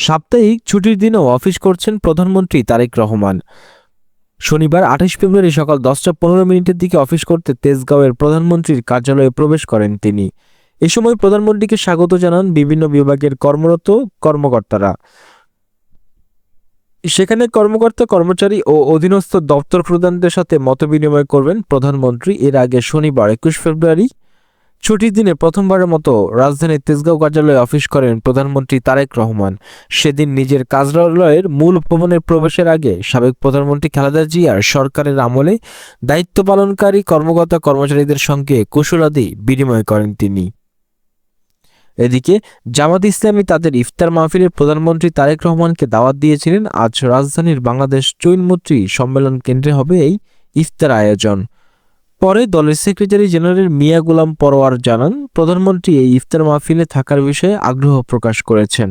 সাপ্তাহিক ছুটির দিনেও অফিস করছেন প্রধানমন্ত্রী তারেক রহমান। শনিবার ২৮ ফেব্রুয়ারি সকাল ১০টা ১৫ মিনিটের দিকে অফিস করতে তেজগাঁওয়ের প্রধানমন্ত্রীর কার্যালয়ে প্রবেশ করেন তিনি। এ সময় প্রধানমন্ত্রীকে স্বাগত জানান বিভিন্ন বিভাগের কর্মরত কর্মকর্তারা। সেখানে কর্মকর্তা কর্মচারী ও অধীনস্থ দপ্তর প্রধানদের সাথে মতবিনিময় করবেন প্রধানমন্ত্রী। এর আগে শনিবার ২১ ফেব্রুয়ারি ছুটির দিনে প্রথমবারের মতো রাজধানীর তেজগাঁও কার্যালয়ে অফিস করেন প্রধানমন্ত্রী তারেক রহমান। সেদিন নিজের কার্যালয়ের মূল ভবনের প্রবেশের আগে সাবেক প্রধানমন্ত্রী খালেদা জিয়ার সরকারের আমলে দায়িত্ব পালনকারী কর্মকর্তা কর্মচারীদের সঙ্গে কুশলাদি বিনিময় করেন তিনি। এদিকে জামাত ইসলামী তাদের ইফতার মাহফিলে প্রধানমন্ত্রী তারেক রহমানকে দাওয়াত দিয়েছিলেন। আজ রাজধানীর বাংলাদেশ চৈনমৈত্রী সম্মেলন কেন্দ্রে হবে এই ইফতার আয়োজন। পরে দলের সেক্রেটারি জেনারেল মিয়া গোলাম পরোয়ার জানান, প্রধানমন্ত্রী এই ইফতার মাহফিলে থাকার বিষয়ে আগ্রহ প্রকাশ করেছেন।